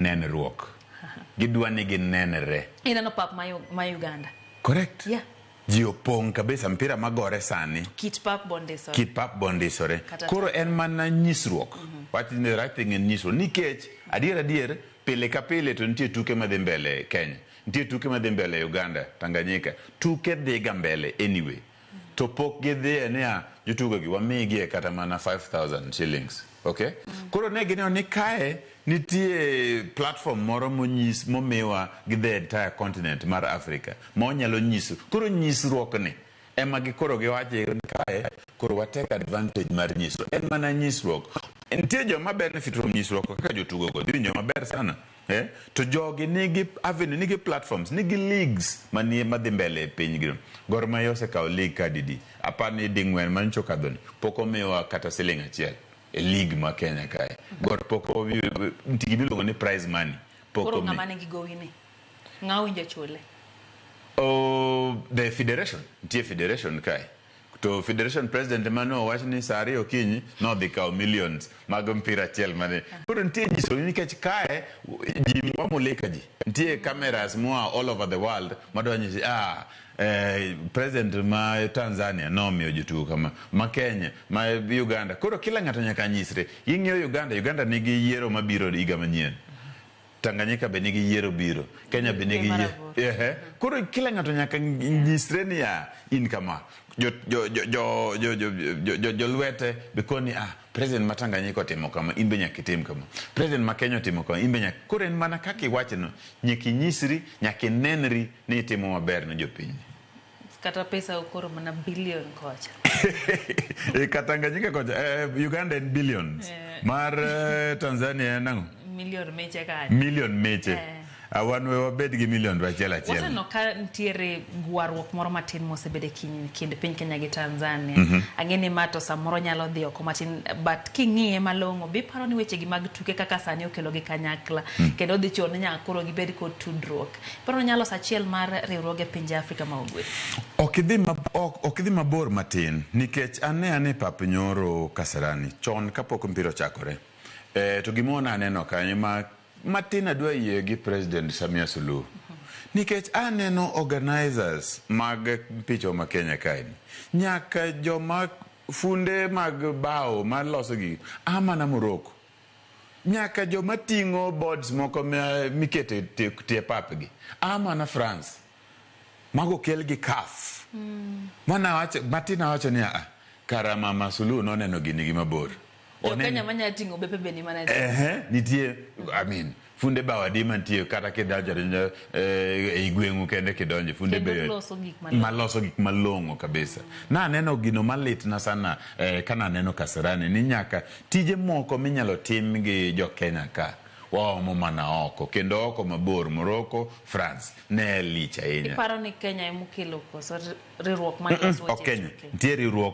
nenruok. Gidwa ni ginenre. Ineno pap ma Uganda. Correct. Yeah. Ji opong' kabisa mpira magore sani. Kit pap bondisore. Kit pap bondisore. Koro en mana nyisruok. What is the right thing in nyisruok? Nikech adier pile ka pile to nitie tuke madhi mbele Kenya. Nitie tuke madhi mbele Uganda, Tanganyika. Tuke dhiga mbele anyway. To pok gidhi niya jotugo gi wamigie kata mana 5,000 shillings. Okay? Koro ne gineno ni kae nitie platform moro momiwa gi the entire continent mar Africa. Monyalo nyiso. Koro nyisruok ni ema koro giwache kae koro wa take advantage mar nyisruok. En mana nyisruok. Nitie joma benefit from nyisruok kaka jotugo go. Dhi maber sana. To jogi nigi avenue, nigi platforms, nigi leagues madhi mbele piny gino. Gor Mahia osekawo league kadidi. Apani ding'wen mancho kadhoni. Poko miwa kata siling achiel. E league ma Kenya kae. Gor poko gibiluongo ni prize money. Koro ng'ama nigi gowini? Ng'a winjo chule? Oh, the federation. Nitie federation kae. To federation president Emmanuel wacho ni saa ariyo okinyi nodhi kawo millions mag mpira achiel mane. Koro nitie nyiso nikech kae ji wamulika ji. Nitie cameras moa all over the world madonyo president ma Tanzania nomiyo jotugo kama, ma Kenya, ma Uganda. Koro kila ng'ato nyaka nyisre. Ing'iyo Uganda nigi yiero mabiro higa manyien. Tanganyika be nigi yiero biro. Kenya be nigi yiero. Koro kila ng'ato nyaka nyisre ni in kama. Jolwete bekoni president ma Tanganyika otimo kama, in be nyaka itim kama. President ma Kenya otimo kama, in be nyaka. Koro en mana kaka iwachno, nyaka nyisri, nyaka nenri ni itimo maber ne jopiny. Kata pesa ukoro mana billion kocha. Tanganyika kocha, Uganda en billions. Mar Tanzania nango? Million meche kaje. Million meche. Wan we wabed gi million achiel. Waseno ka ntiere gwarruok moro matin mosebede kind piny Kenya gi Tanzania. Ang'eni mato samoro nyalo dhi oko matin, but king'iye malong'o biparo ni weche gi mag tuke kaka sani okelo gi kanyakla kendo dhi chuno nyaka koro gibed kod tudruok. Paro nyalo sachiel mar riwruoge pinje Afrika ma ugwe. Ok idhi mabor matin nikech ane pap nyoro Kasarani chon kapok mpira chakore. To gimona aneno kanyo Martin adwa yie gi President Samia Suluhu. Nikech aneno organizers mag picho ma Kenya kae. Nyaka joma funde mag bao mar loso gi na Morocco. Nyaka joma ting'o boards moko mikete tie pap gi na France. Mago kel gi CAF. Martin wacho ni kara Mama Suluhu noneno gini gi mabor. Kenya manya tingo bepe beni mana. Nitie, funde bawadi mantie kata kidalja igwengu kende kidonje funde be maloso gik malongo kabisa. Na neno gino malit na sana kana neno Kasarani ni nyaka tije moko minyalo tim gi jo Kenya ka. Waomo mana oko kendo oko mabor Morocco, France ne licha ahinya. Iparo ni Kenya emukelo koso riwruok mar Kenya. Nitie riwruok